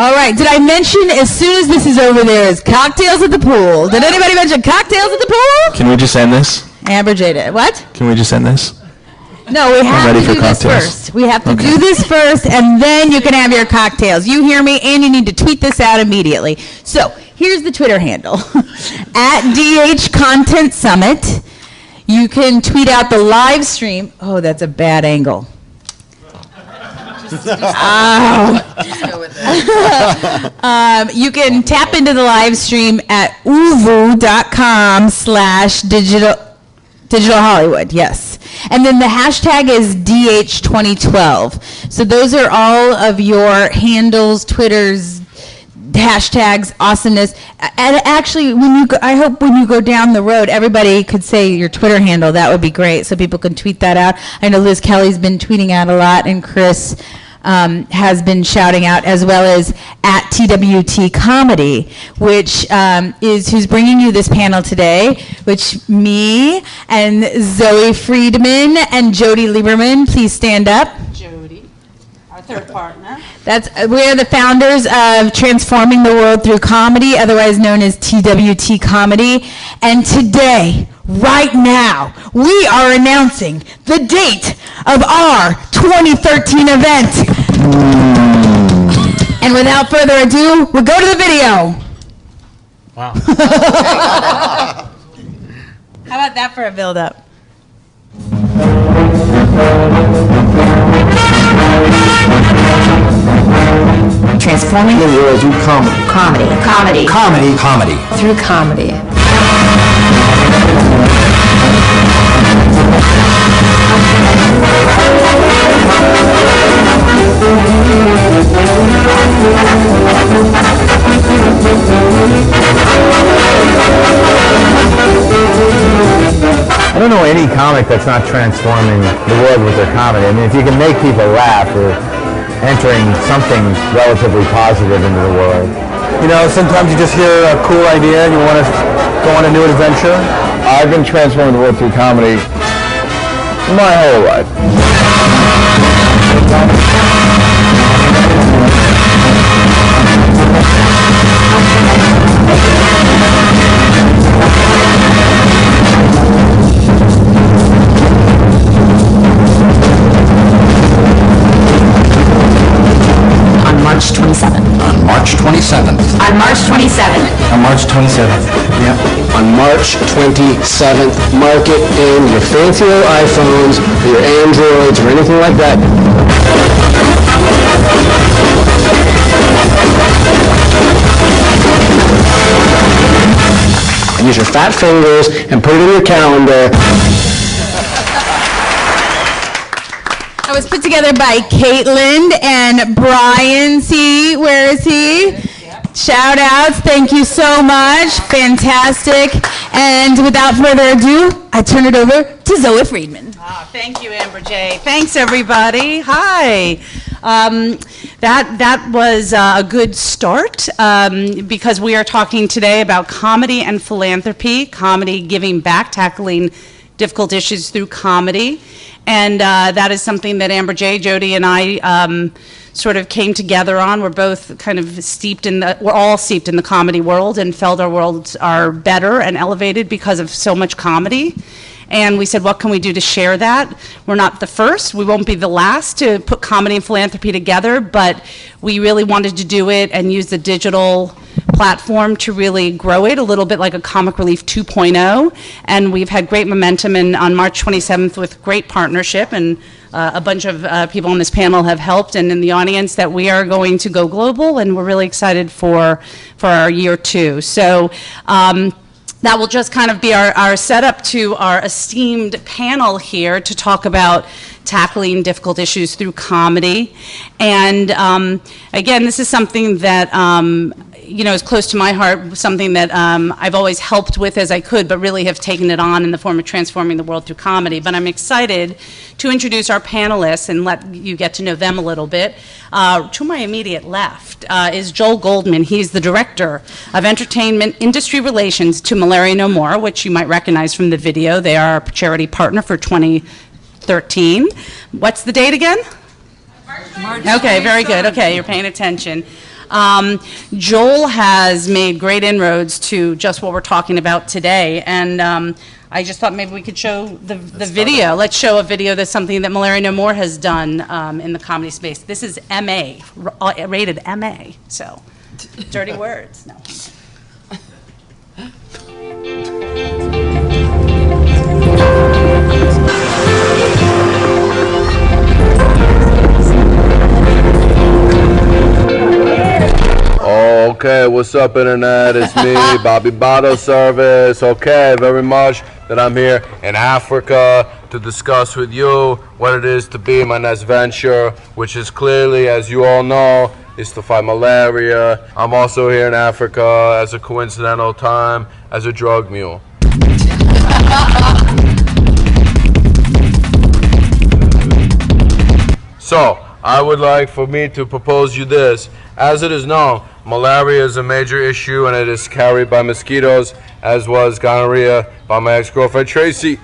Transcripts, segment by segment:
All right. Did I mention as soon as this is over there is cocktails at the pool? Did anybody mention cocktails at the pool? Can we just end this? Amber Jada. What? Can we just end this? No, we have to do this first. We have to do this first, and then you can have your cocktails. You hear me? And you need to tweet this out immediately. So here's the Twitter handle. At DH Content Summit. You can tweet out the live stream. Oh, that's a bad angle. You can tap into the live stream at uvu.com/digital Hollywood, yes. And then the hashtag is DH2012. So those are all of your handles, Twitters, hashtags, awesomeness. And actually, I hope when you go down the road, everybody could say your Twitter handle. That would be great, so people can tweet that out. I know Liz Kelly's been tweeting out a lot, and Chris has been shouting out, as well as at TWT Comedy, which is who's bringing you this panel today, which me and Zoe Friedman and Jody Lieberman, please stand up. Jody, our third partner. We're the founders of Transforming the World Through Comedy, otherwise known as TWT Comedy. And today, right now, we are announcing the date of our 2013 event. And without further ado, we'll go to the video. Wow. How about that for a build-up? Transforming the world through comedy. Through comedy. I don't know any comic that's not transforming the world with their comedy. I mean, if you can make people laugh, you're entering something relatively positive into the world. You know, sometimes you just hear a cool idea and you want to go on a new adventure. I've been transforming the world through comedy my whole life. March 27th. On March 27th. On March 27th. On March 27th. Yep. On March 27th, mark it in your fancy little iPhones or your Androids or anything like that. And use your fat fingers and put it in your calendar. It was put together by Caitlin and Brian. See, where is he? Shout outs. Thank you so much. Fantastic. And without further ado, I turn it over to Zoe Friedman. Thank you, Amber J. Thanks, everybody. Hi. That was a good start because we are talking today about comedy and philanthropy, comedy giving back, tackling difficult issues through comedy. And that is something that Amber J, Jody, and I sort of came together on. We're both kind of we're all steeped in the comedy world and felt our worlds are better and elevated because of so much comedy. And we said, what can we do to share that? We're not the first, we won't be the last to put comedy and philanthropy together, but we really wanted to do it and use the digital platform to really grow it, a little bit like a Comic Relief 2.0. And we've had great momentum on March 27th with great partnership, and a bunch of people on this panel have helped, and in the audience, that we are going to go global, and we're really excited for our year two. So that will just kind of be our setup to our esteemed panel here to talk about tackling difficult issues through comedy. And again, this is something that is close to my heart, something that I've always helped with as I could, but really have taken it on in the form of transforming the world through comedy. But I'm excited to introduce our panelists and let you get to know them a little bit. To my immediate left is Joel Goldman. He's the Director of Entertainment Industry Relations to Malaria No More, which you might recognize from the video. They are our charity partner for 2013. What's the date again? March. Okay, very good. Okay, you're paying attention. Joel has made great inroads to just what we're talking about today, and I just thought maybe we could show the video. Let's show a video that's something that Malaria No More has done in the comedy space. This is MA, rated MA, so dirty words. No. Okay, what's up, Internet? It's me, Bobby Bottle Service. Okay, very much that I'm here in Africa to discuss with you what it is to be my next venture, which is clearly, as you all know, is to fight malaria. I'm also here in Africa as a coincidental time as a drug mule. So, I would like for me to propose you this. As it is known, malaria is a major issue and it is carried by mosquitoes, as was gonorrhea by my ex-girlfriend Tracy.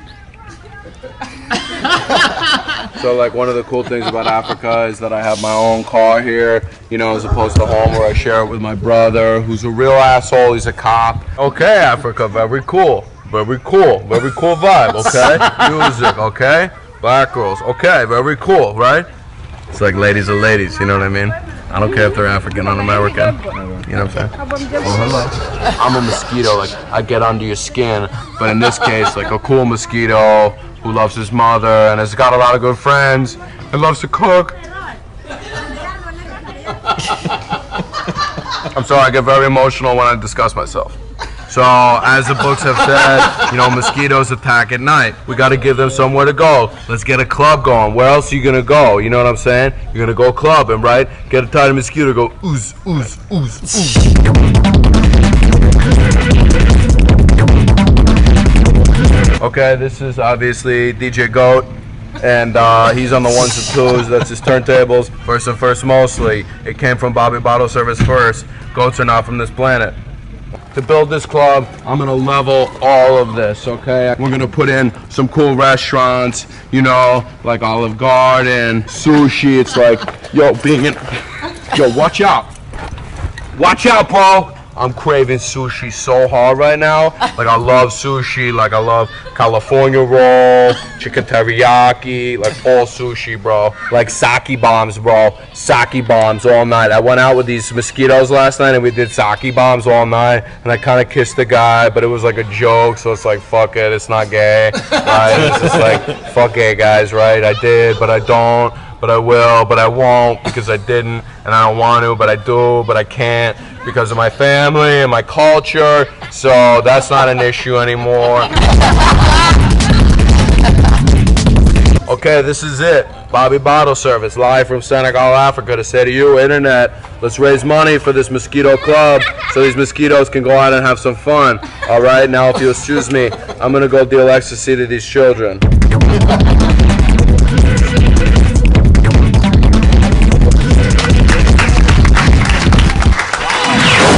So like one of the cool things about Africa is that I have my own car here, you know, as opposed to home where I share it with my brother, who's a real asshole, he's a cop. Okay, Africa, very cool. Very cool vibe, okay? Music, okay? Black girls, okay, very cool, right? It's like ladies are ladies, you know what I mean? I don't care if they're African or American, you know what I'm saying? Oh, hello. I'm a mosquito, like, I get under your skin, but in this case, like a cool mosquito who loves his mother and has got a lot of good friends and loves to cook. I'm sorry, I get very emotional when I discuss myself. So, as the books have said, you know, mosquitoes attack at night. We got to give them somewhere to go. Let's get a club going. Where else are you going to go? You know what I'm saying? You're going to go clubbing, right? Get a tiny mosquito, go ooze, ooze, ooze, ooze. Okay, this is obviously DJ Goat, and he's on the ones and twos. That's his turntables. First and first mostly. It came from Bobby Bottle Service first. Goats are not from this planet. To build this club, I'm gonna level all of this, okay? We're gonna put in some cool restaurants, you know, like Olive Garden, sushi. It's like, yo, watch out. Watch out, bro. I'm craving sushi so hard right now. Like, I love sushi, like I love California roll, chicken teriyaki, like all sushi, bro. Like sake bombs, bro. Sake bombs all night. I went out with these mosquitoes last night and we did sake bombs all night. And I kind of kissed the guy, but it was like a joke, so it's like, fuck it, it's not gay, right? It's just like, fuck gay guys, right? I did, but I don't, but I will, but I won't because I didn't, and I don't want to, but I do, but I can't because of my family and my culture, so that's not an issue anymore. Okay, this is it. Bobby Bottle Service, live from Senegal, Africa, to say to you, Internet, let's raise money for this mosquito club so these mosquitoes can go out and have some fun. All right, now if you excuse me, I'm going to go deal ecstasy to these children.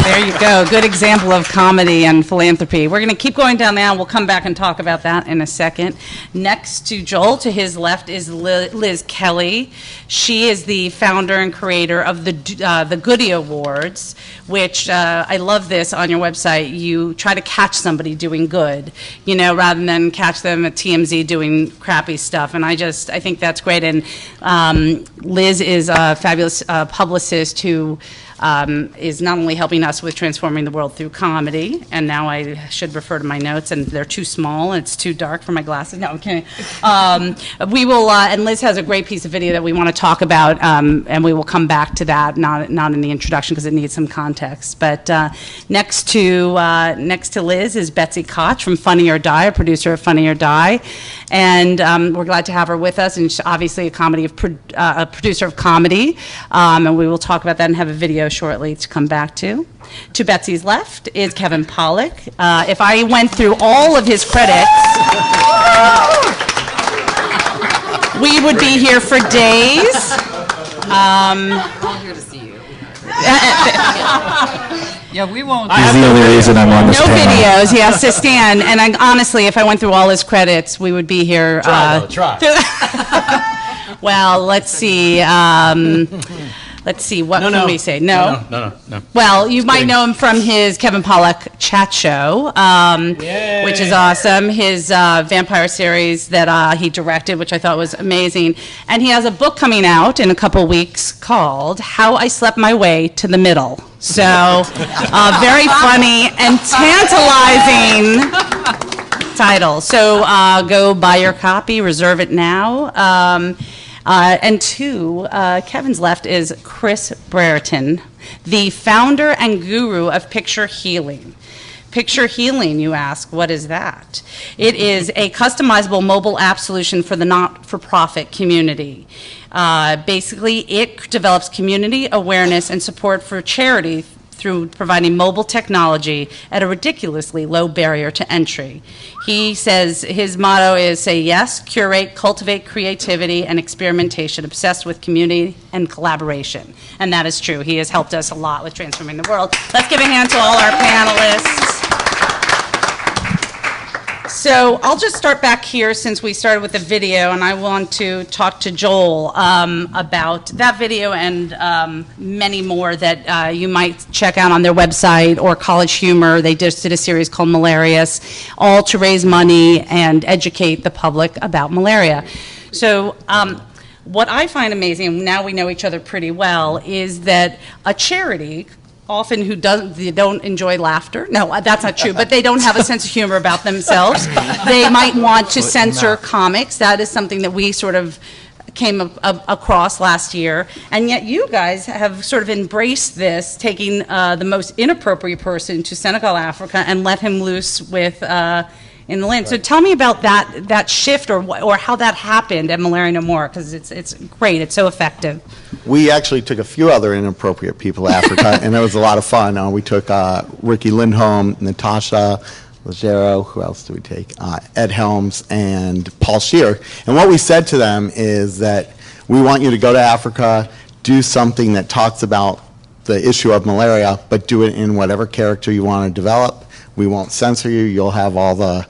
There you go. Good example of comedy and philanthropy. We're going to keep going down now. We'll come back and talk about that in a second. Next to Joel, to his left, is Liz Kelly. She is the founder and creator of the Goody Awards, which I love this on your website. You try to catch somebody doing good, you know, rather than catch them at TMZ doing crappy stuff. And I think that's great. And Liz is a fabulous publicist who is not only helping us with transforming the world through comedy, and now I should refer to my notes, and they're too small, and it's too dark for my glasses. No, I'm kidding. We will, and Liz has a great piece of video that we want to talk about, and we will come back to that, not in the introduction because it needs some context. But next to Liz is Betsy Koch from Funny or Die, a producer of Funny or Die, and we're glad to have her with us, and she's obviously a producer of comedy, and we will talk about that and have a video shortly to come back to. To Betsy's left is Kevin Pollak. If I went through all of his credits, we would be here for days. I'm here to see you. Yeah, we won't. He's the only reason I'm on this No panel. videos. He has to stand. And honestly, if I went through all his credits, we would be here. Try. Well, let's see. let's see, what can we say? No? No. Well, you might know him from his Kevin Pollak chat show, which is awesome. His vampire series that he directed, which I thought was amazing. And he has a book coming out in a couple weeks called How I Slept My Way to the Middle. So, very funny and tantalizing title. So, go buy your copy, reserve it now. And two, Kevin's left is Chris Brereton, the founder and guru of PictureHealing. PictureHealing, you ask, what is that? It is a customizable mobile app solution for the not-for-profit community. Basically, it develops community awareness and support for charity through providing mobile technology at a ridiculously low barrier to entry. He says his motto is say yes, curate, cultivate creativity and experimentation, obsessed with community and collaboration. And that is true. He has helped us a lot with transforming the world. Let's give a hand to all our panelists. So I'll just start back here since we started with the video, and I want to talk to Joel about that video and many more that you might check out on their website or College Humor. They just did a series called Malaria, all to raise money and educate the public about malaria. So what I find amazing, now we know each other pretty well, is that a charity often they don't enjoy laughter. No, that's not true, but they don't have a sense of humor about themselves. They might want to censor comics. That is something that we sort of came across last year. And yet you guys have sort of embraced this, taking the most inappropriate person to Senegal, Africa, and let him loose with in the land. Right. So tell me about that shift or how that happened at Malaria No More, because it's great. It's so effective. We actually took a few other inappropriate people to Africa, and it was a lot of fun. We took Ricky Lindholm, Natasha Leggero, who else did we take? Ed Helms and Paul Scheer. And what we said to them is that we want you to go to Africa, do something that talks about the issue of malaria, but do it in whatever character you want to develop. We won't censor you. You'll have all the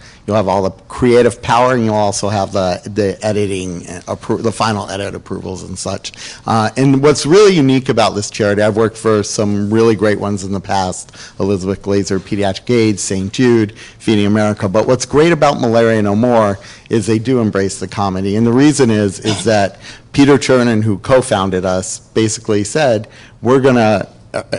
creative power, and you'll also have the editing, the final edit approvals and such. And what's really unique about this charity, I've worked for some really great ones in the past: Elizabeth Glaser, Pediatric AIDS, St. Jude, Feeding America. But what's great about Malaria No More is they do embrace the comedy, and the reason is that Peter Chernin, who co-founded us, basically said we're going to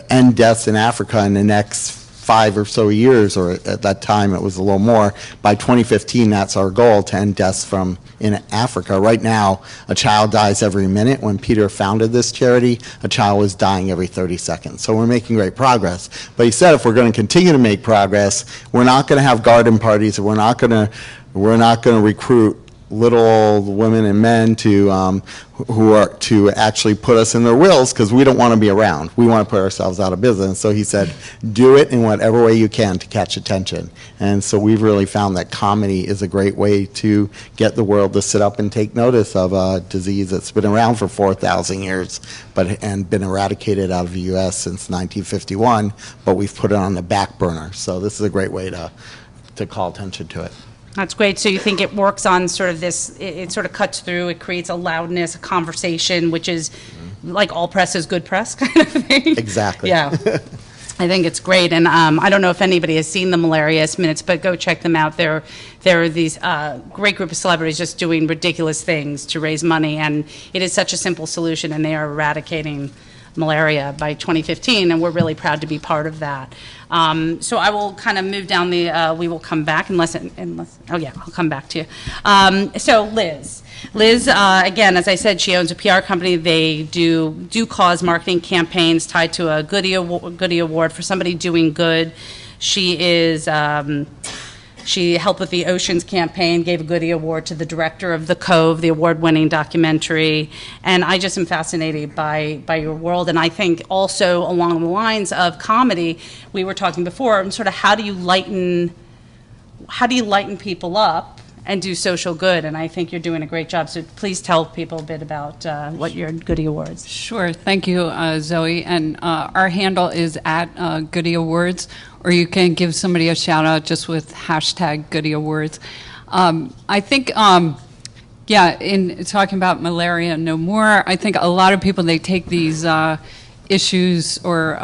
end deaths in Africa in the next 5 or so years, or at that time it was a little more. By 2015, that's our goal, to end deaths in Africa. Right now, a child dies every minute. When Peter founded this charity, a child was dying every 30 seconds. So we're making great progress. But he said if we're going to continue to make progress, we're not going to have garden parties, we're not going to recruit little old women and men to actually put us in their wills, because we don't want to be around. We want to put ourselves out of business. So he said, do it in whatever way you can to catch attention. And so we've really found that comedy is a great way to get the world to sit up and take notice of a disease that's been around for 4,000 years and been eradicated out of the U.S. since 1951, but we've put it on the back burner. So this is a great way to call attention to it. That's great. So you think it works on sort of this, it sort of cuts through, it creates a loudness, a conversation, which is like all press is good press kind of thing. Exactly. Yeah. I think it's great. And I don't know if anybody has seen the Malaria Minutes, but go check them out. There are these great group of celebrities just doing ridiculous things to raise money. And it is such a simple solution, and they are eradicating malaria by 2015, and we're really proud to be part of that. So I will kind of move down we will come back unless, oh yeah, I'll come back to you. So Liz, again, as I said, she owns a PR company. They do cause marketing campaigns tied to a Goody Award for somebody doing good. She helped with the Oceans campaign, gave a Goody Award to the director of The Cove, the award-winning documentary, and I just am fascinated by your world. And I think also along the lines of comedy, we were talking before, and sort of how do you lighten people up and do social good? And I think you're doing a great job. So please tell people a bit about what your Goody Awards. Sure. Thank you, Zoe. And our handle is at Goody Awards, or you can give somebody a shout out just with hashtag Goody Awards. I think, Yeah, in talking about Malaria No More, I think a lot of people, they take these issues or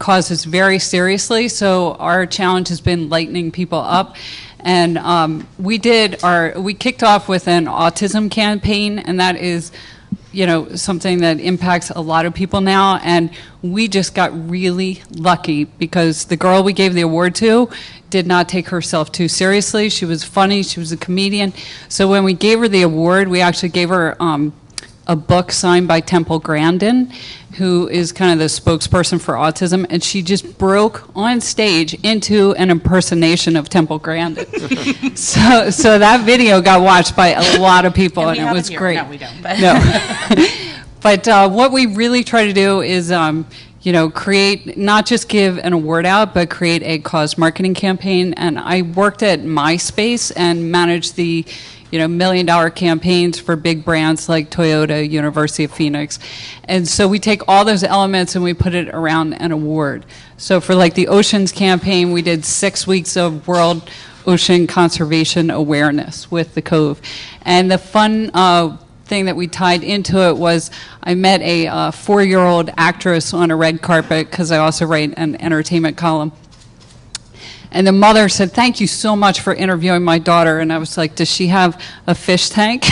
causes very seriously. So our challenge has been lightening people up. And we kicked off with an autism campaign, and that is, something that impacts a lot of people now. And we just got really lucky because the girl we gave the award to did not take herself too seriously. She was funny. She was a comedian. So when we gave her the award, we actually gave her a book signed by Temple Grandin, who is kind of the spokesperson for autism, and she just broke on stage into an impersonation of Temple Grandin. so that video got watched by a lot of people, and it was great. No, we don't. But. No. But what we really try to do is, create, not just give an award out, but create a cause marketing campaign. And I worked at MySpace and managed the $1 million campaigns for big brands like Toyota, University of Phoenix. And so we take all those elements and we put it around an award. So for like the Oceans campaign, we did 6 weeks of World Ocean Conservation Awareness with the Cove. And the fun thing that we tied into it was I met a 4-year-old actress on a red carpet because I also write an entertainment column. And the mother said, "Thank you so much for interviewing my daughter." And I was like, "Does she have a fish tank?"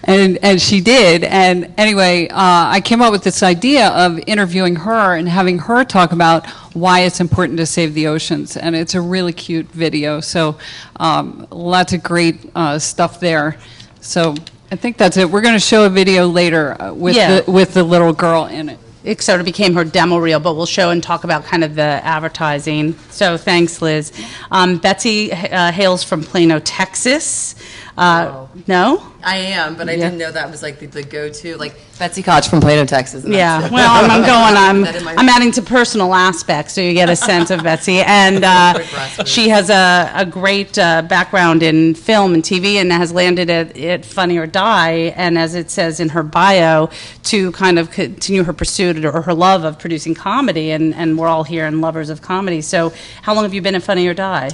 and she did. And anyway, I came up with this idea of interviewing her and having her talk about why it's important to save the oceans. And it's a really cute video. So lots of great stuff there. So I think that's it. We're going to show a video later with the little girl in it. It sort of became her demo reel, but we'll show and talk about kind of the advertising. So thanks, Liz. Betsy hails from Plano, Texas. No? I am, but I didn't know that was like the go-to, like Betsy Koch from Plano, Texas. Yeah, well, I'm adding to personal aspects so you get a sense of Betsy. And she has a great background in film and TV and has landed at Funny or Die, and as it says in her bio, to kind of continue her pursuit or her love of producing comedy, and we're all here and lovers of comedy. So how long have you been at Funny or Die?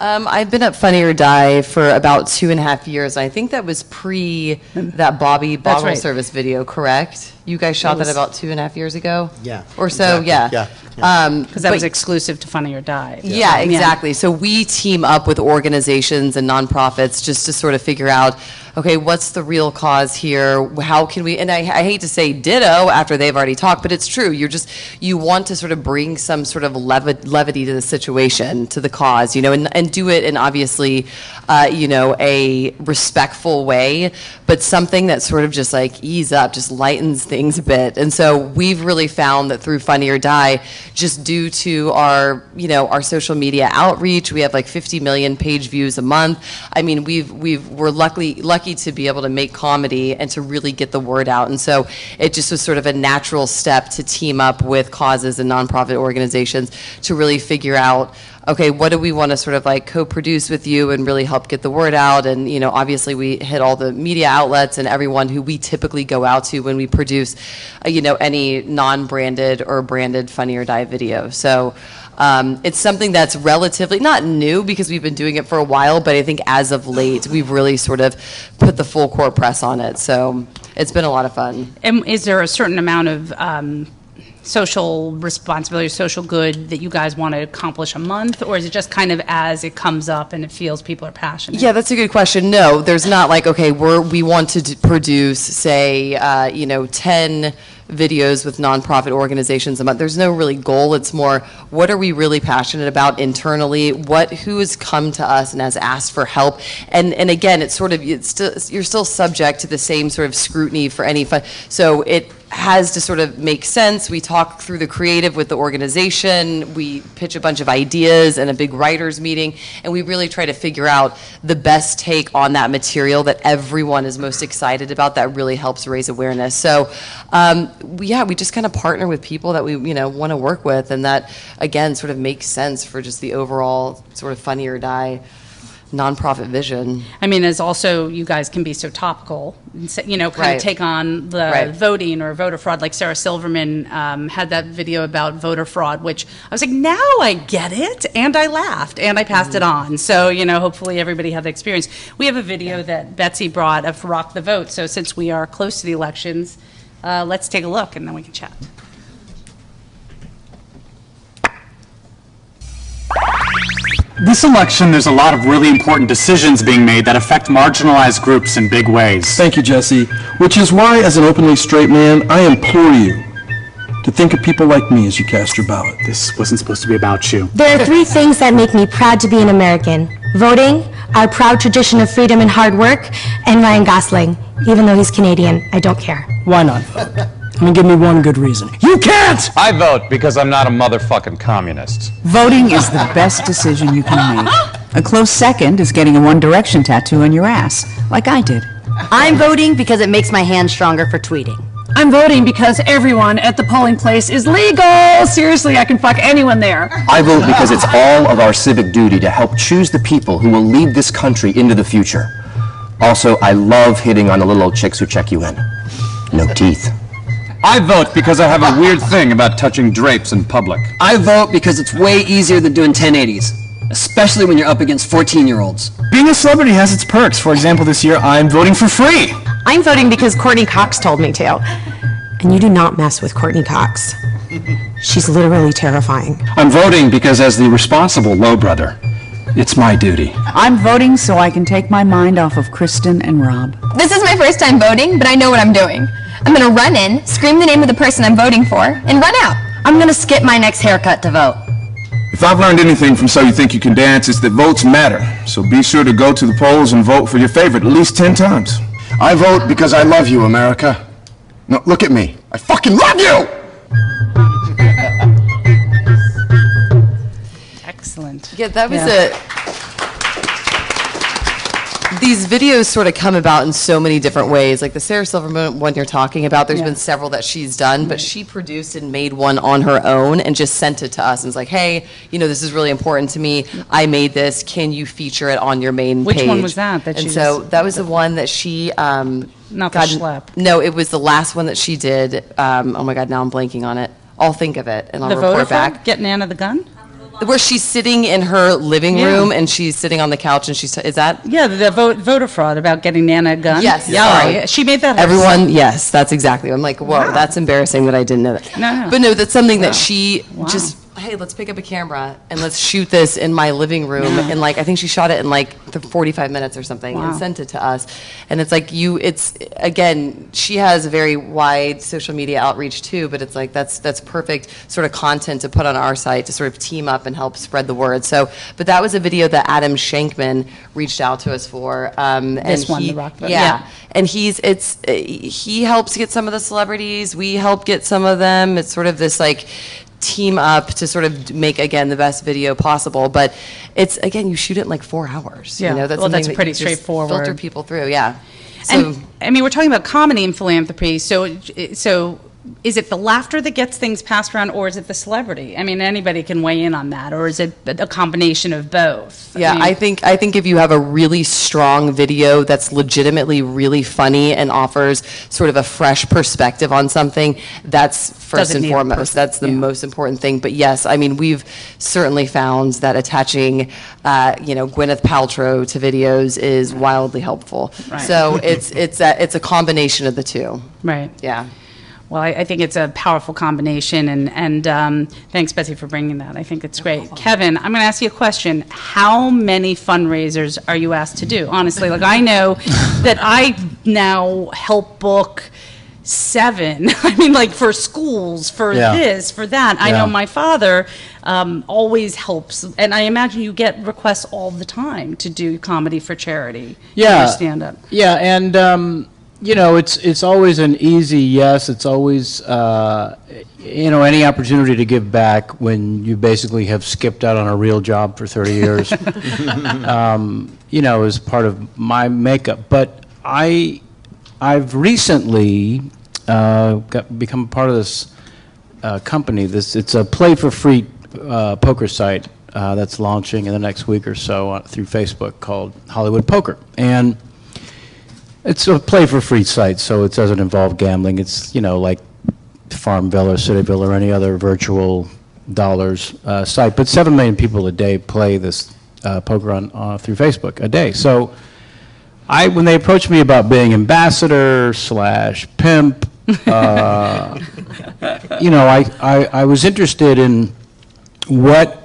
I've been at Funny or Die for about 2.5 years. I think that was pre that Bobby Bottle Service video, correct? You guys shot that about 2.5 years ago? Yeah. Or so, exactly. yeah. Because that was exclusive to Funny or Die. Yeah, exactly. So we team up with organizations and nonprofits just to sort of figure out, okay, what's the real cause here? How can we, and I hate to say ditto after they've already talked, but it's true. You want to sort of bring some sort of levity to the situation, to the cause, and do it in obviously, a respectful way, but something that sort of just like ease up, just lightens things a bit. And so we've really found that through Funny or Die, just due to our social media outreach, we have like 50 million page views a month. I mean, we're lucky to be able to make comedy and to really get the word out. And so it just was sort of a natural step to team up with causes and nonprofit organizations to really figure out, okay, what do we want to sort of like co-produce with you and really help get the word out? And, obviously we hit all the media outlets and everyone who we typically go out to when we produce, any non-branded or branded Funny or Die video. So it's something that's relatively not new because we've been doing it for a while, but I think as of late, we've really sort of put the full court press on it. So it's been a lot of fun. And is there a certain amount of social responsibility, social good that you guys want to accomplish a month, or is it just kind of as it comes up and it feels people are passionate? Yeah, that's a good question. No, there's not like, okay, we want to produce, say, 10 videos with nonprofit organizations a month. There's no really goal. It's more, what are we really passionate about internally? Who has come to us and has asked for help? And again, you're still subject to the same sort of scrutiny for any fun. So it has to sort of make sense. We talk through the creative with the organization. We pitch a bunch of ideas and a big writers meeting, and we really try to figure out the best take on that material that everyone is most excited about that really helps raise awareness. So we just kind of partner with people that we want to work with, and that again sort of makes sense for just the overall sort of Funny or Die nonprofit vision. I mean, as also you guys can be so topical, kind of take on the voting or voter fraud. Like Sarah Silverman had that video about voter fraud, which I was like, now I get it, and I laughed, and I passed it on. So, hopefully everybody had the experience. We have a video that Betsy brought of Rock the Vote. So since we are close to the elections, let's take a look, and then we can chat. This election, there's a lot of really important decisions being made that affect marginalized groups in big ways. Thank you, Jesse. Which is why, as an openly straight man, I implore you to think of people like me as you cast your ballot. This wasn't supposed to be about you. There are 3 things that make me proud to be an American. Voting, our proud tradition of freedom and hard work, and Ryan Gosling. Even though he's Canadian, I don't care. Why not vote? I mean, give me one good reason. You can't! I vote because I'm not a motherfucking communist. Voting is the best decision you can make. A close second is getting a One Direction tattoo on your ass, like I did. I'm voting because it makes my hands stronger for tweeting. I'm voting because everyone at the polling place is legal. Seriously, I can fuck anyone there. I vote because it's all of our civic duty to help choose the people who will lead this country into the future. Also, I love hitting on the little old chicks who check you in. No teeth. I vote because I have a weird thing about touching drapes in public. I vote because it's way easier than doing 1080s, especially when you're up against 14-year-olds. Being a celebrity has its perks. For example, this year, I'm voting for free. I'm voting because Courtney Cox told me to. And you do not mess with Courtney Cox. She's literally terrifying. I'm voting because as the responsible low brother, it's my duty. I'm voting so I can take my mind off of Kristen and Rob. This is my first time voting, but I know what I'm doing. I'm going to run in, scream the name of the person I'm voting for, and run out. I'm going to skip my next haircut to vote. If I've learned anything from So You Think You Can Dance, it's that votes matter. So be sure to go to the polls and vote for your favorite at least 10 times. I vote because I love you, America. No, look at me. I fucking love you! Excellent. Yeah, that was These videos sort of come about in so many different ways. Like the Sarah Silverman one you're talking about, there's been several that she's done, but she produced and made one on her own and just sent it to us and was like, hey, this is really important to me. I made this. Can you feature it on your main page? Which one was that? That was the one that she... not the schlep. No, it was the last one that she did. Oh my God, now I'm blanking on it. I'll think of it and I'll report back. Getting Anna the gun? Where she's sitting in her living room and she's sitting on the couch and she's is that? Yeah, the voter fraud about getting Nana a gun. Yes. Yeah, she made that. Everyone, yes, that's exactly. I'm like, whoa, that's embarrassing that I didn't know that. No. But no, that's something that she just. Hey, let's pick up a camera and let's shoot this in my living room. And I think she shot it in 45 minutes or something and sent it to us. And it's like again, she has a very wide social media outreach too, but it's like, that's perfect sort of content to put on our site to sort of team up and help spread the word. So, but that was a video that Adam Shankman reached out to us for. This one, the rock vote. Yeah. And he helps get some of the celebrities. We help get some of them. It's sort of this team up to sort of make, again, the best video possible. But it's, again, you shoot it in 4 hours. Yeah. That's pretty straightforward. Filter people through, yeah. So, and, we're talking about comedy and philanthropy. So is it the laughter that gets things passed around, or is it the celebrity? I mean, anybody can weigh in on that, or is it a combination of both? Yeah, I think if you have a really strong video that's legitimately really funny and offers sort of a fresh perspective on something, that's first and foremost. That's the most important thing. But yes, I mean, we've certainly found that attaching, Gwyneth Paltrow to videos is wildly helpful. Right. So it's a combination of the two. Right. Yeah. Well, I think it's a powerful combination, and thanks, Betsy, for bringing that. I think it's great. Kevin, I'm going to ask you a question. How many fundraisers are you asked to do? Honestly, I know that I now help book 7. I mean, for schools, for this, for that. I know my father always helps, and I imagine you get requests all the time to do comedy for charity. Yeah. Stand-up. Yeah, and... it's always an easy yes. It's always, any opportunity to give back when you basically have skipped out on a real job for 30 years, is part of my makeup. But I've recently become part of this company. It's a play for free poker site that's launching in the next week or so through Facebook called Hollywood Poker. And it's a play-for-free site, so it doesn't involve gambling. It's, like Farmville or Cityville or any other virtual dollars site. But 7 million people a day play this poker through Facebook a day. So when they approached me about being ambassador / pimp, I was interested in what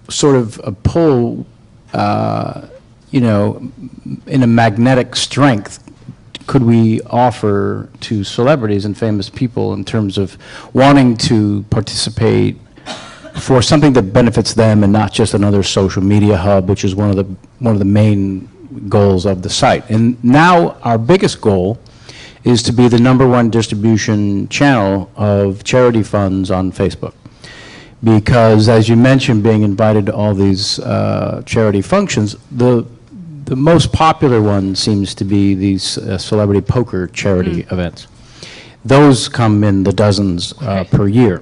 sort of a pull, in a magnetic strength could we offer to celebrities and famous people in terms of wanting to participate for something that benefits them and not just another social media hub, which is one of the main goals of the site. And now our biggest goal is to be the #1 distribution channel of charity funds on Facebook. Because, as you mentioned, being invited to all these charity functions, the most popular one seems to be these celebrity poker charity events. Those come in the dozens per year.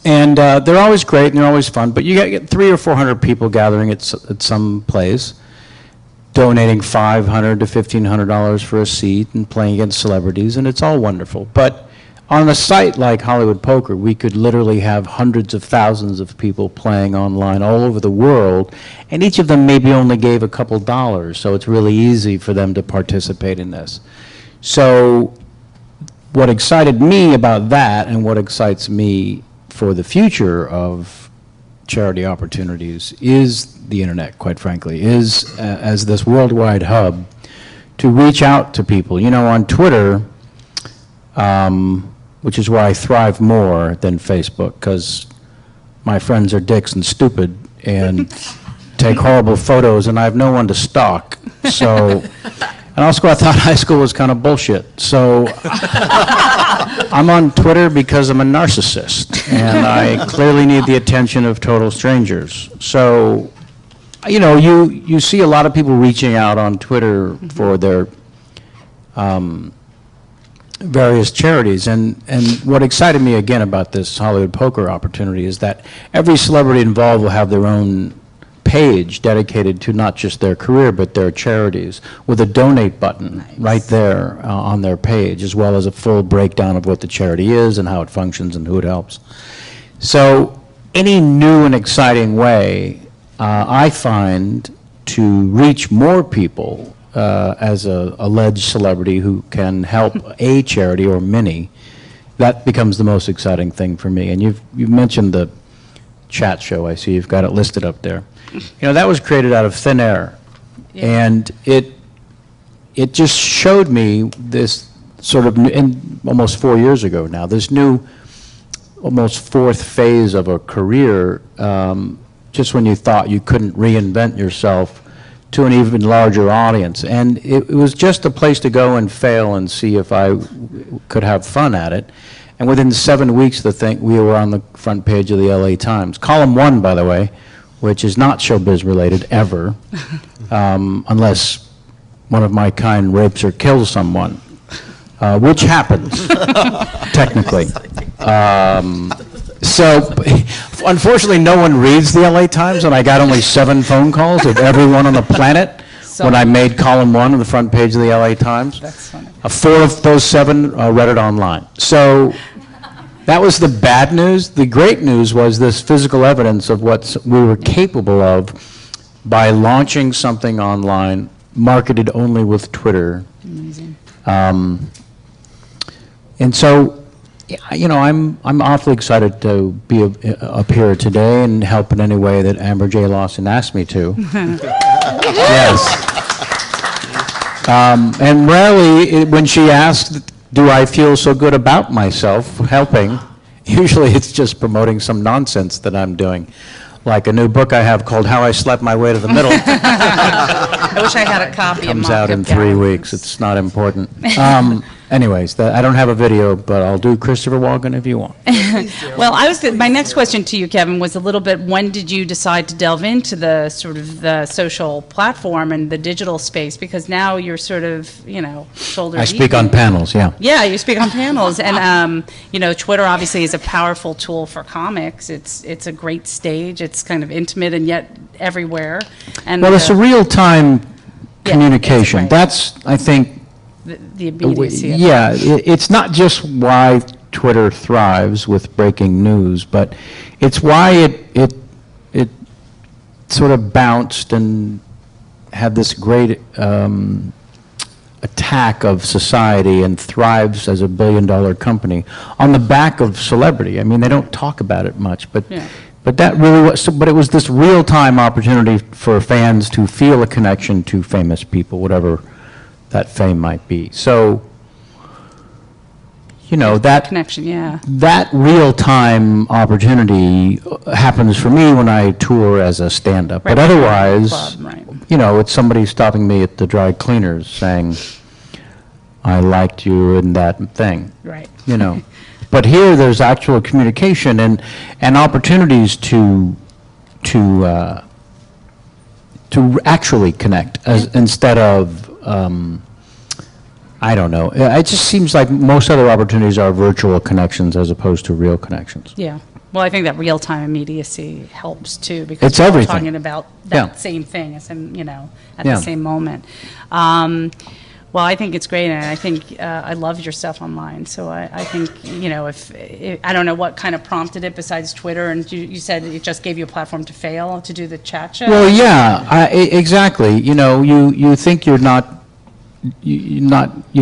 And they're always great and they're always fun, but you get 300 or 400 people gathering at some place, donating $500 to $1,500 for a seat and playing against celebrities, and it's all wonderful. But on a site like Hollywood Poker, we could literally have hundreds of thousands of people playing online all over the world, and each of them maybe only gave a couple dollars, so it's really easy for them to participate in this. So what excited me about that, and what excites me for the future of charity opportunities, is the internet, quite frankly, is as this worldwide hub to reach out to people. On Twitter, which is where I thrive more than Facebook, because my friends are dicks and stupid and take horrible photos, and I have no one to stalk. So, and also I thought high school was kind of bullshit. So I'm on Twitter because I'm a narcissist, and I clearly need the attention of total strangers. So, you see a lot of people reaching out on Twitter for their various charities, and what excited me again about this Hollywood Poker opportunity is that every celebrity involved will have their own page dedicated to not just their career but their charities, with a donate button right there on their page, as well as a full breakdown of what the charity is and how it functions and who it helps. So any new and exciting way I find to reach more people as a alleged celebrity who can help a charity or many, that becomes the most exciting thing for me. And you've mentioned the chat show. I see you've got it listed up there. That was created out of thin air, and it just showed me this sort of, almost 4 years ago now, this new, almost fourth phase of a career, just when you thought you couldn't reinvent yourself to an even larger audience. And it was just a place to go and fail and see if I could have fun at it. And within 7 weeks, we were on the front page of the LA Times. Column 1, by the way, which is not showbiz related ever, unless one of my kind rapes or kills someone, which happens, technically. So, unfortunately, no one reads the LA Times, and I got only 7 phone calls of everyone on the planet when I made column 1 on the front page of the LA Times. That's funny. 4 of those 7 read it online. So that was the bad news. The great news was this physical evidence of what we were capable of by launching something online, marketed only with Twitter. Amazing. And so, I'm awfully excited to be up here today and help in any way that Amber J. Lawson asked me to. Yes. And rarely, when she asked, do I feel so good about myself helping, usually it's just promoting some nonsense that I'm doing. Like a new book I have called How I Slept My Way to the Middle. I wish I had a copy. Comes out in 3 weeks. It's not important. anyways, I don't have a video, but I'll do Christopher Walken if you want. Well, my next question to you, Kevin, was a little bit, when did you decide to delve into the sort of the social platform and the digital space? Because now you're sort of, shoulder I deep speak on panels, yeah. Yeah, you speak on panels, and Twitter obviously is a powerful tool for comics. It's a great stage. It's kind of intimate and yet everywhere. And Well, it's a real-time communication. right. That's, I think, the immediacy. of it. yeah, it's not just why Twitter thrives with breaking news, but it's why it sort of bounced and had this great attack of society and thrives as a billion-dollar company on the back of celebrity. I mean, they don't talk about it much, but that really was. But it was this real-time opportunity for fans to feel a connection to famous people, whatever that fame might be. So, that connection, that real-time opportunity happens for me when I tour as a stand-up. Right, But otherwise, club, right. It's somebody stopping me at the dry cleaners saying, I liked you in that thing. Right. But here there's actual communication and opportunities to actually connect instead of, I don't know. It just seems like most other opportunities are virtual connections as opposed to real connections. Yeah. Well, I think that real-time immediacy helps too, because It's we're all everything. talking about that same thing, at the same moment. Well, I think it's great, and I think I love your stuff online. So I think if I don't know what kind of prompted it besides Twitter, and you said it just gave you a platform to fail to do the chat show. Well, yeah, exactly. You think you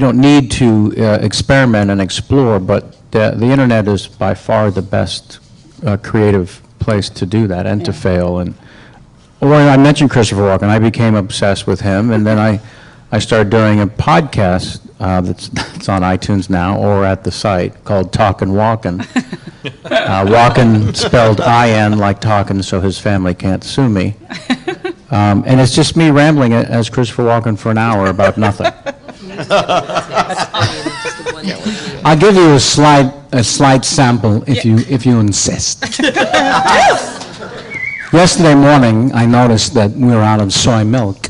don't need to experiment and explore, but the internet is by far the best creative place to do that and to fail. And when I mentioned Christopher Walken, I became obsessed with him, and then I started doing a podcast that's on iTunes now or at the site called Talkin' Walken. Walken spelled I-N like talking, so his family can't sue me. And it's just me rambling as Christopher Walken for an hour about nothing. I'll give you a slight sample if you insist. Yesterday morning, I noticed that we were out of soy milk,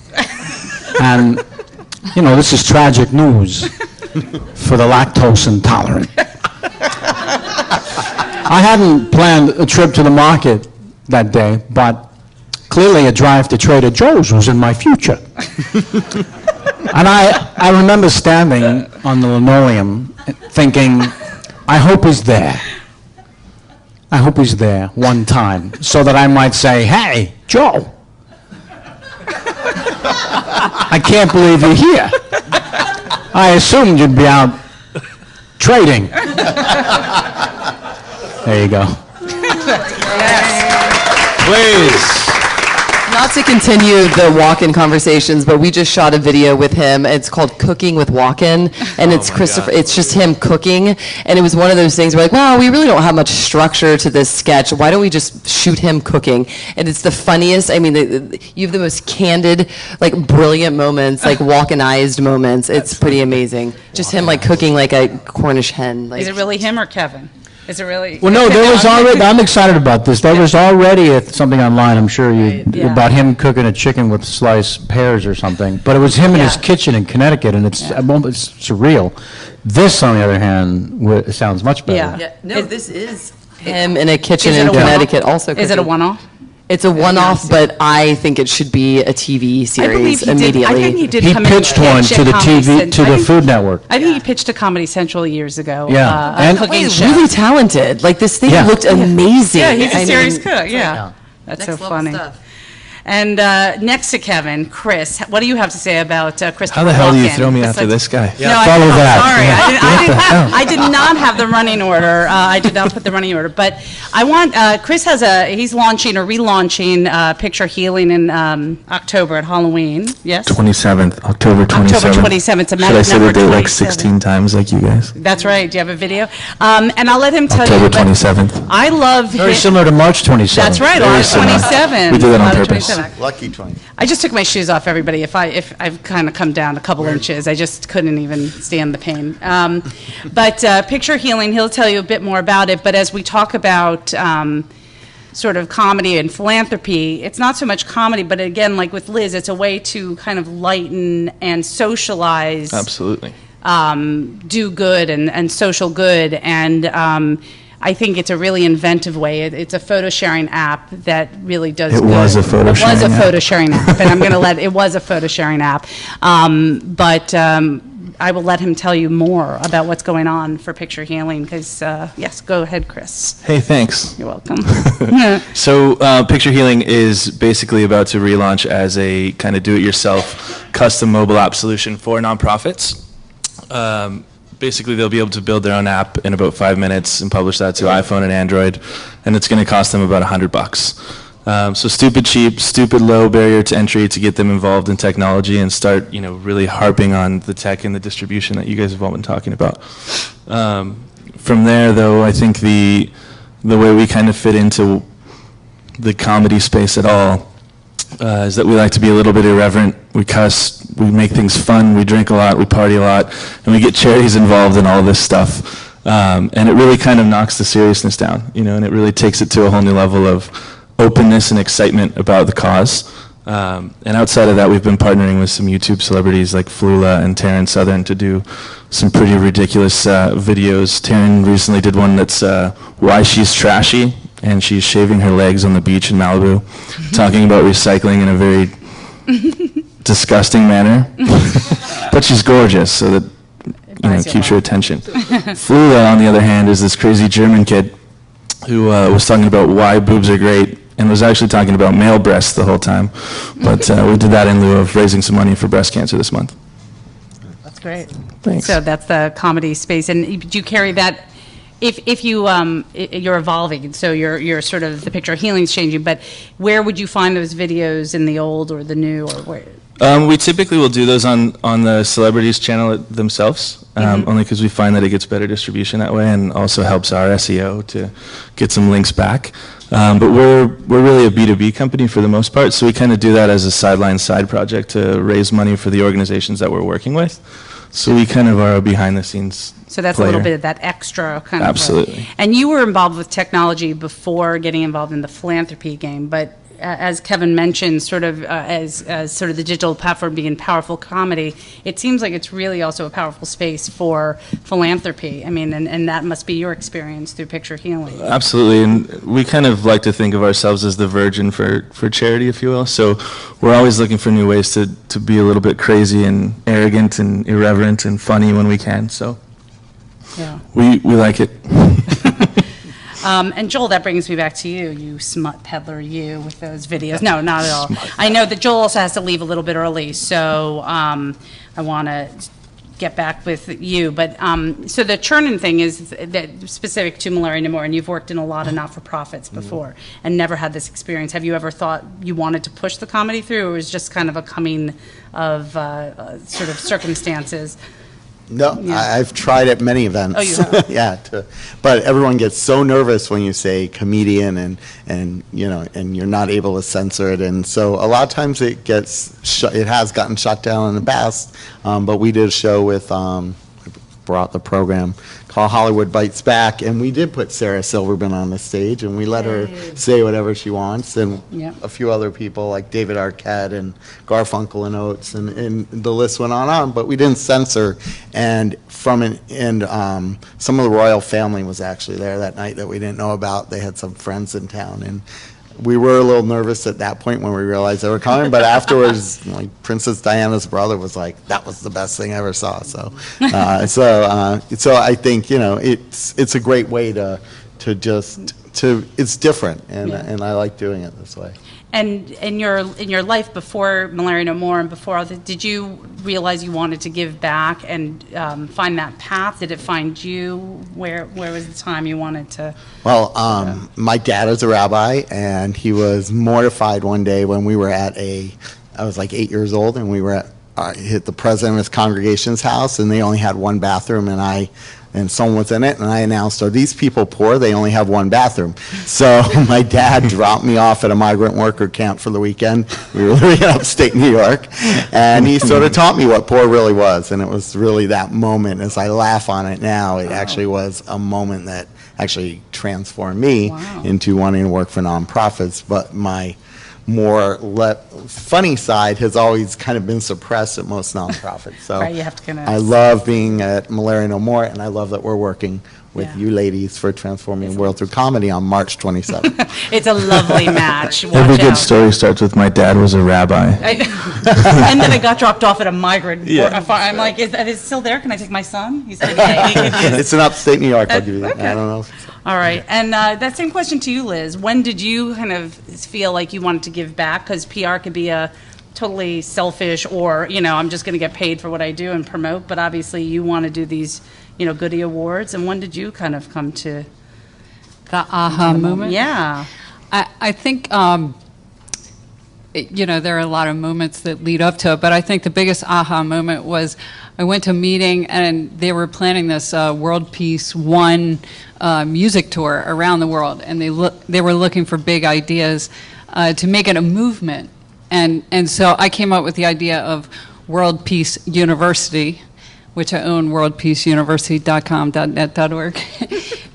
and this is tragic news for the lactose intolerant. I hadn't planned a trip to the market that day, but clearly a drive to Trader Joe's was in my future. And I remember standing on the linoleum thinking, I hope he's there. I hope he's there one time so that I might say, hey, Joe, I can't believe you're here. I assumed you'd be out trading. There you go. Please. Not to continue the Walken conversations, but we just shot a video with him. It's called Cooking with Walken, and it's Christopher. It's just him cooking, and it was one of those things where like, wow, we really don't have much structure to this sketch. Why don't we just shoot him cooking? And it's the funniest. I mean, you have the most candid, like brilliant moments, like Walkenized moments. It's pretty amazing. Just him like cooking like a Cornish hen. Like, Is it really him or Kevin? Is it really? Well, no, there was already, I'm excited about this. There was already something online, I'm sure about him cooking a chicken with sliced pears or something. But it was him in his kitchen in Connecticut, and it's surreal. This, on the other hand, sounds much better. Yeah. No, this is him in a kitchen in Connecticut also cooking. Is it a one-off? It's a one-off, but I think it should be a TV series immediately. I think he did He come in pitched and one pitch to at the Comedy TV, Central. to the Food Network. I think he pitched to Comedy Central years ago. Yeah. A And- cooking He's show. really talented. Like, this thing looked amazing. Yeah, he's a I serious mean, cook. Yeah, that's so Next level funny. stuff. And next to Kevin, Chris, what do you have to say about Christopher How the hell do you Walken? throw me Besides- after this guy? No, Follow I'm that. sorry. Yeah. I did not have the running order. I did not put the running order. But I want, Chris he's launching or relaunching PictureHealing in October at Halloween. Yes? 27th, October 27th. October 27th. It's a Should magic I say the number date like 27. 16 times like you guys? That's right. Do you have a video? And I'll let him tell October you. but 27th. I love Very him. ssimlar to March 27th. That's right, Very March similar. 27. We did that on March purpose. Lucky 20. I just took my shoes off, everybody. If I've kind of come down a couple inches, I just couldn't even stand the pain. But Picture Healing, he'll tell you a bit more about it. But as we talk about sort of comedy and philanthropy, it's not so much comedy, but again, like with Liz, it's a way to kind of lighten and socialize. Absolutely. Do good and social good. And I think it's a really inventive way. It's a photo sharing app that really does good. It was a photo sharing app, and I'm going to it was a photo sharing app. But I will let him tell you more about what's going on for Picture Healing, because, yes, go ahead, Chris. Hey, thanks. You're welcome. So Picture Healing is basically about to relaunch as a kind of do-it-yourself custom mobile app solution for nonprofits. Basically, they'll be able to build their own app in about 5 minutes and publish that to iPhone and Android, and it's going to cost them about $100. So stupid cheap, stupid low barrier to entry to get them involved in technology and start, really harping on the tech and the distribution that you guys have all been talking about. From there, though, I think the way we kind of fit into the comedy space at all is that we like to be a little bit irreverent. We cuss, we make things fun, we drink a lot, we party a lot, and we get charities involved in all this stuff. And it really kind of knocks the seriousness down, and it really takes it to a whole new level of openness and excitement about the cause. And outside of that, we've been partnering with some YouTube celebrities like Flula and Taryn Southern to do some pretty ridiculous videos. Taryn recently did one that's why she's trashy, and she's shaving her legs on the beach in Malibu, talking about recycling in a very disgusting manner. But she's gorgeous, so that keeps your attention. Flula, on the other hand, is this crazy German kid who was talking about why boobs are great, and was actually talking about male breasts the whole time. But we did that in lieu of raising some money for breast cancer this month. That's great. Thanks. So that's the comedy space. And do you carry that? If you're evolving, so you're sort of, the Picture Healing's changing, but where would you find those videos, in the old or the new, or where? We typically will do those on the celebrities' channel themselves, only because we find that it gets better distribution that way, and also helps our SEO to get some links back. But we're really a B2B company for the most part, so we kind of do that as a side project to raise money for the organizations that we're working with. So we kind of are a behind-the-scenes So that's player. a little bit of that extra kind of. Absolutely. And you were involved with technology before getting involved in the philanthropy game, but as Kevin mentioned, sort of as sort of the digital platform being powerful comedy, it seems like it's really also a powerful space for philanthropy. I mean, and that must be your experience through Picture Healing. Absolutely, and we kind of like to think of ourselves as the Virgin for charity, if you will. So we're always looking for new ways to be a little bit crazy and arrogant and irreverent and funny when we can. So yeah, we like it. And Joel, that brings me back to you, you smut peddler, you with those videos. No, not at all. I know that Joel also has to leave a little bit early, so I want to get back with you. But so the churning thing is that specific to Malaria No More, and you've worked in a lot of not-for-profits before and never had this experience. Have you ever thought you wanted to push the comedy through, or was it just kind of a coming of sort of circumstances? No, Yeah. I've tried at many events. Oh, you have? Yeah, but everyone gets so nervous when you say comedian and you're not able to censor it, and so a lot of times it has gotten shut down in the past. But we did a show with brought the program called Hollywood Bites Back, and we did put Sarah Silverman on the stage, and we let her say whatever she wants, and a few other people like David Arquette and Garfunkel and Oates, and the list went on, but we didn't censor. And some of the royal family was actually there that night that we didn't know about. They had some friends in town, and we were a little nervous at that point when we realized they were coming, but afterwards, like Princess Diana's brother was like, "That was the best thing I ever saw." So, so I think it's a great way to it's different, and I like doing it this way. And in your life before Malaria No More and before all that, did you realize you wanted to give back and find that path? Did it find you? Where was the time you wanted to? Well, my dad is a rabbi, and he was mortified one day when we were I was like 8 years old, and we were at the president of his congregation's house, and they only had one bathroom, and I and someone was in it, and I announced, are these people poor? They only have one bathroom. So my dad dropped me off at a migrant worker camp for the weekend. We were living in upstate New York, and he sort of taught me what poor really was, and it was really that moment. As I laugh on it now, it actually was a moment that actually transformed me into wanting to work for nonprofits, but my more funny side has always kind of been suppressed at most nonprofits. So Right, you have to kind of- I love being at Malaria No More, and I love that we're working with you ladies for transforming the world through comedy on March 27th. It's a lovely match. Every Watch good out. story starts with my dad was a rabbi. And then I got dropped off at a migrant. Yeah. I'm like, is it still there? Can I take my son? He said, yeah. It's in upstate New York, I'll give you that. I don't know. All right. And that same question to you, Liz. When did you kind of feel like you wanted to give back? Because PR could be a totally selfish or, I'm just going to get paid for what I do and promote. But obviously you want to do these, Goody Awards. And when did you kind of come to the aha moment? Yeah. I think, there are a lot of moments that lead up to it, but I think the biggest aha moment was I went to a meeting and they were planning this World Peace One music tour around the world, and they were looking for big ideas to make it a movement. And so I came up with the idea of World Peace University, which I own, worldpeaceuniversity.com.net.org,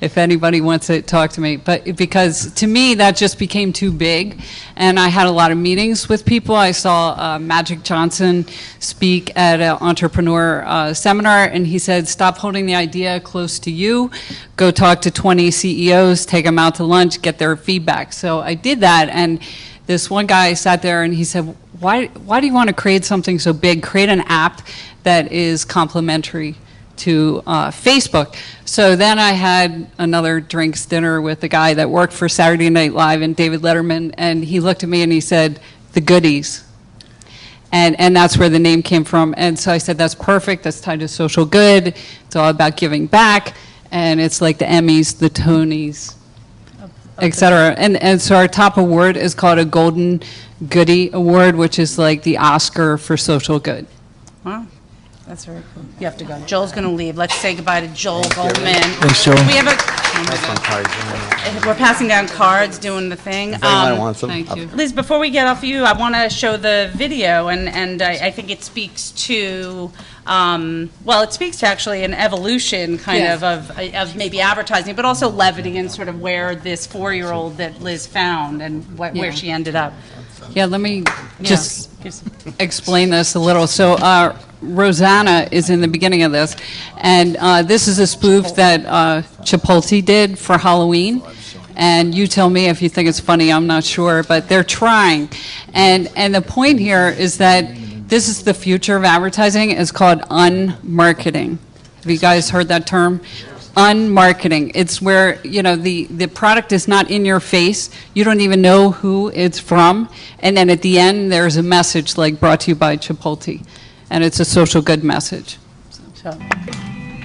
if anybody wants to talk to me. But because to me, that just became too big. And I had a lot of meetings with people. I saw Magic Johnson speak at an entrepreneur seminar, and he said, stop holding the idea close to you. Go talk to 20 CEOs, take them out to lunch, get their feedback. So I did that, and this one guy sat there and he said, why do you want to create something so big? Create an app that is complementary to Facebook. So then I had another drinks dinner with the guy that worked for Saturday Night Live and David Letterman, and he looked at me and he said, the goodies. And that's where the name came from. And so I said, that's perfect. That's tied to social good. It's all about giving back. And it's like the Emmys, the Tonys, et cetera. And so our top award is called a Golden Goody Award, which is like the Oscar for social good. Wow. That's very cool. You have to go. Joel's going to leave. Let's say goodbye to Joel Goldman. Thanks, Joel. We have we're passing down cards, doing the thing. If anyone wants them. Thank you. Liz, before we get off you, I want to show the video, and I think it speaks to, it speaks to actually an evolution kind of maybe advertising, but also levity and sort of where this 4-year-old that Liz found and where she ended up. Yeah, let me just explain this a little. So Rosanna is in the beginning of this, and this is a spoof that Chipotle did for Halloween. And you tell me if you think it's funny, I'm not sure, but they're trying. And the point here is that this is the future of advertising. It's called unmarketing. Have you guys heard that term? Unmarketing. It's where, the product is not in your face. You don't even know who it's from. And then at the end, there's a message like brought to you by Chipotle. And it's a social good message.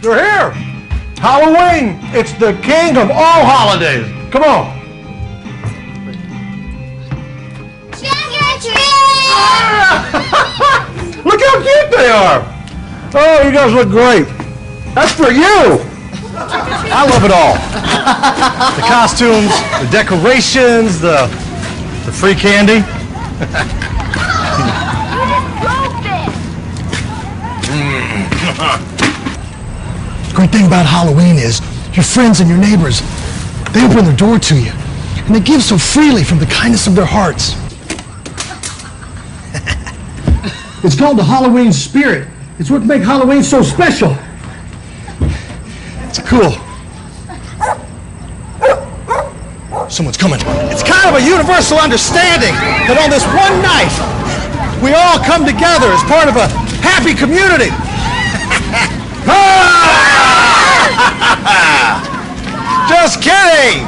You're here! Halloween! It's the king of all holidays! Come on! Look how cute they are! Oh, you guys look great! That's for you! I love it all. The costumes, the decorations, the free candy. The great thing about Halloween is your friends and your neighbors, they open their door to you, and they give so freely from the kindness of their hearts. It's called the Halloween spirit. It's what makes Halloween so special. It's cool. Someone's coming. It's kind of a universal understanding that on this one night, we all come together as part of a happy community. Just kidding!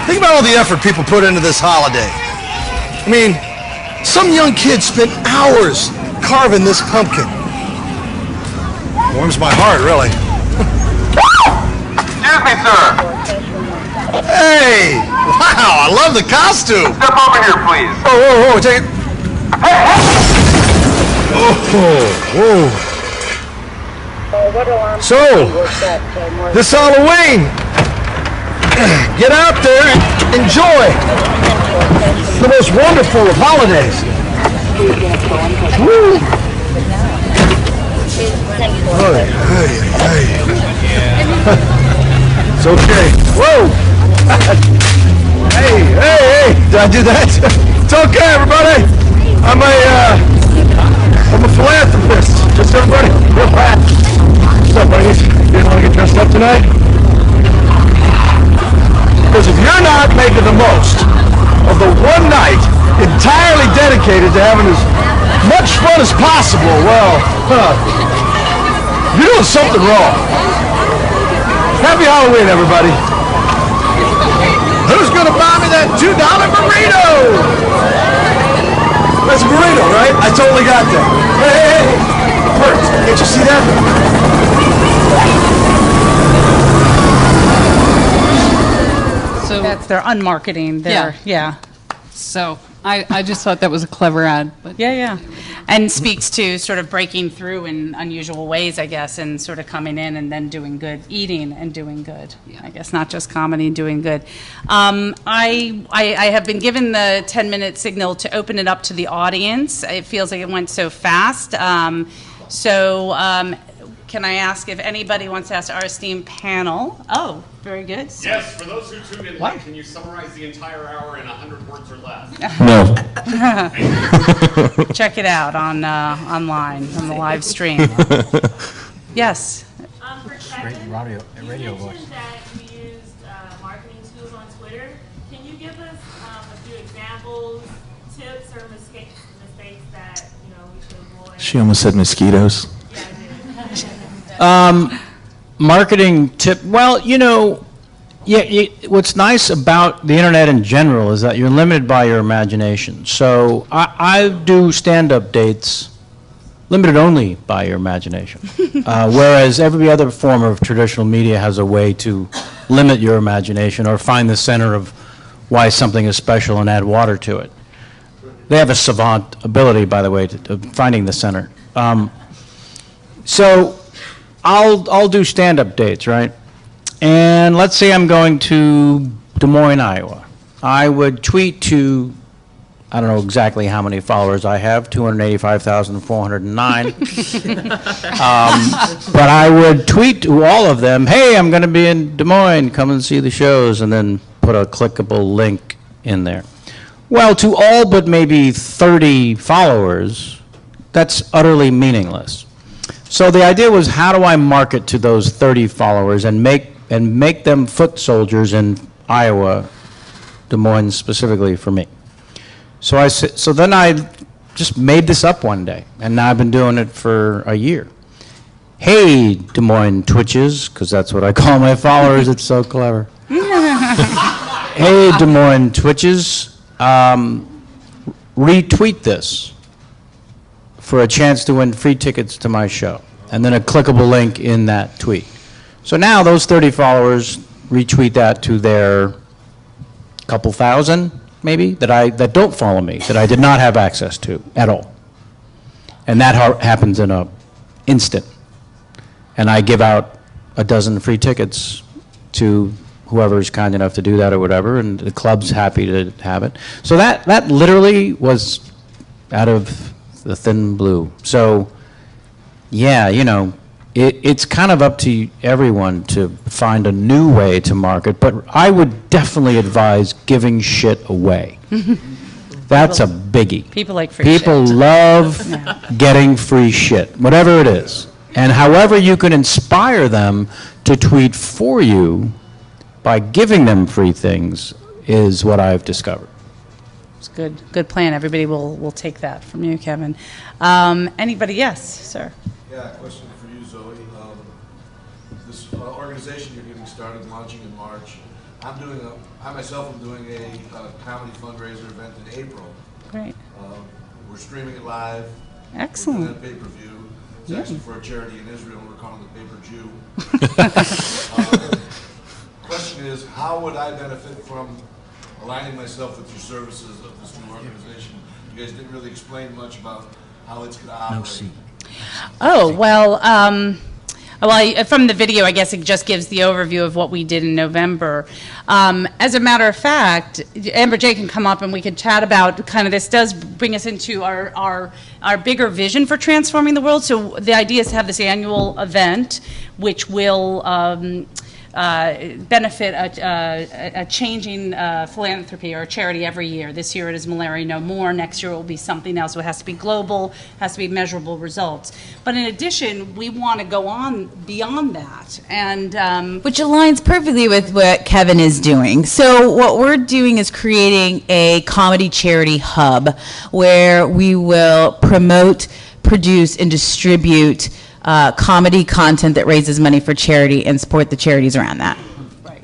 Think about all the effort people put into this holiday. I mean, some young kids spent hours carving this pumpkin. Warms my heart, really. Excuse me, sir. Hey! Wow, I love the costume! Step over here, please. Whoa, take it. Hey! Oh, whoa. So, this Halloween, get out there and enjoy the most wonderful of holidays. Woo! Hey. It's okay. Whoa! Hey! Did I do that? It's okay, everybody. I'm a philanthropist. Just everybody, relax. What's up, buddies? You didn't want to get dressed up tonight? Because if you're not making the most of the one night entirely dedicated to having as much fun as possible, well, you're doing something wrong. Happy Halloween, everybody. Who's going to buy me that $2 burrito? That's a burrito, right? I totally got that. Hey. Bert, can't you see that? So that's their unmarketing. Yeah. So I just thought that was a clever ad. But Yeah. And speaks to sort of breaking through in unusual ways, I guess, and sort of coming in and then doing good, eating and doing good. I guess not just comedy, doing good. I have been given the 10-minute signal to open it up to the audience. It feels like it went so fast. Can I ask if anybody wants to ask our esteemed panel? Oh, very good. Yes, for those who tuned in late, can you summarize the entire hour in 100 words or less? No. Check it out on online on the live stream. Yes. Great radio voice. That we used marketing tools on Twitter. Can you give us a few examples, tips, or mistakes that we should avoid? She almost said mosquitoes. Marketing tip. Well, what's nice about the internet in general is that you're limited by your imagination. So I do stand-up dates limited only by your imagination, whereas every other form of traditional media has a way to limit your imagination or find the center of why something is special and add water to it. They have a savant ability, by the way, to finding the center. So I'll do stand-up dates, right? And let's say I'm going to Des Moines, Iowa. I would tweet to, I don't know exactly how many followers I have, 285,409. But I would tweet to all of them, hey, I'm going to be in Des Moines, come and see the shows, and then put a clickable link in there. Well, to all but maybe 30 followers, that's utterly meaningless. So the idea was, how do I market to those 30 followers and make them foot soldiers in Iowa, Des Moines specifically for me? So then I just made this up one day, and now I've been doing it for a year. Hey, Des Moines Twitches, because that's what I call my followers. It's so clever. Hey, Des Moines Twitches, retweet this for a chance to win free tickets to my show, and then a clickable link in that tweet. So now those 30 followers retweet that to their couple thousand, maybe, that don't follow me, that I did not have access to at all. And that happens in an instant. And I give out a dozen free tickets to whoever's kind enough to do that or whatever, and the club's happy to have it. So that literally was out of the thin blue. So, yeah, it's kind of up to everyone to find a new way to market, but I would definitely advise giving shit away. That's a biggie. People like free shit. People love getting free shit, whatever it is. And however you can inspire them to tweet for you by giving them free things is what I've discovered. It's good plan. Everybody will take that from you, Kevin. Anybody? Yes, sir. Yeah, question for you, Zoe. This organization you're getting started, launching in March. I myself am doing a comedy fundraiser event in April. Great. We're streaming it live. Excellent. We're doing a pay-per-view. It's actually for a charity in Israel. We're calling it Paper-Jew. Question is, how would I benefit from aligning myself with your services of this new organization? You guys didn't really explain much about how it's going to operate. Oh, well, Well, from the video, I guess it just gives the overview of what we did in November. As a matter of fact, Amber J can come up and we can chat about kind of this does bring us into our bigger vision for transforming the world. So the idea is to have this annual event, which will benefit a changing philanthropy or charity every year. This year it is Malaria No More. Next year it will be something else. So it has to be global, has to be measurable results. But in addition, we want to go on beyond that. And which aligns perfectly with what Kevin is doing. So what we're doing is creating a comedy charity hub where we will promote, produce, and distribute comedy content that raises money for charity and support the charities around that. Right.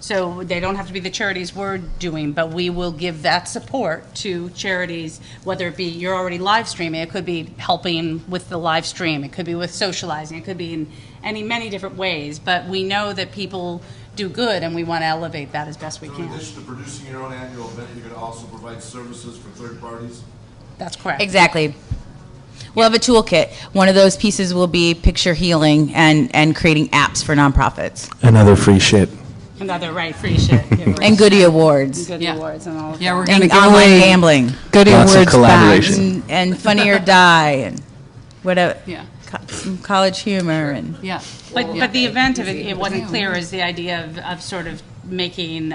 So they don't have to be the charities we're doing, but we will give that support to charities, whether it be you're already live streaming, it could be helping with the live stream, it could be with socializing, it could be in many different ways, but we know that people do good and we want to elevate that as best we can. In addition to producing your own annual event, you're going to also provide services for third parties? That's correct. Exactly. We'll have a toolkit. One of those pieces will be PictureHealing and creating apps for nonprofits. Another free shit. Another free shit. And Goody Awards. Goody Awards and all of Yeah, that. we're going to And give online away gambling. Goody Lots of Awards collaboration. bags. And Funny or Die and whatever. Yeah. Some college humor and. Yeah. But the event of it wasn't clear is the idea of sort of making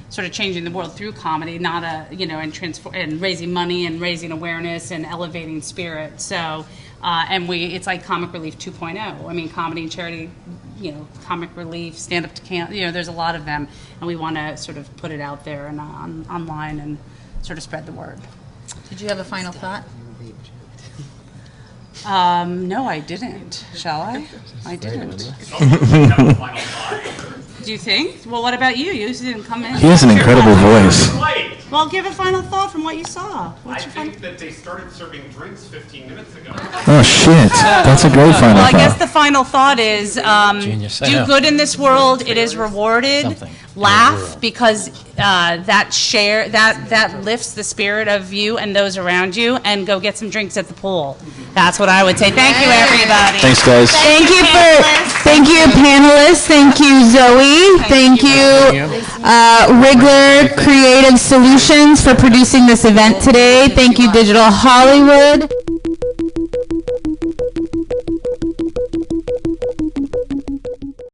sort of changing the world through comedy, not and raising money and raising awareness and elevating spirit. So it's like Comic Relief 2.0. I mean, comedy and charity, Comic Relief, Stand Up to Camp, there's a lot of them, and we want to sort of put it out there and online and sort of spread the word. Did you have a final thought? No, I didn't. Shall I? I didn't. Do you think? Well, what about you? You didn't come in. He has an incredible voice. Well, give a final thought from what you saw. I think that they started serving drinks 15 minutes ago. Oh, shit. That's a great final Well, I guess thought. the final thought is Genius. I do know. good in this world. It is rewarded. Laugh because that lifts the spirit of you and those around you, and go get some drinks at the pool. That's what I would say. Thank you, everybody. Thanks, guys. Thank you, panelists. Thank you, Zoe. Thank you, Wriggler Creative Solutions for producing this event today. Thank you, Digital Hollywood.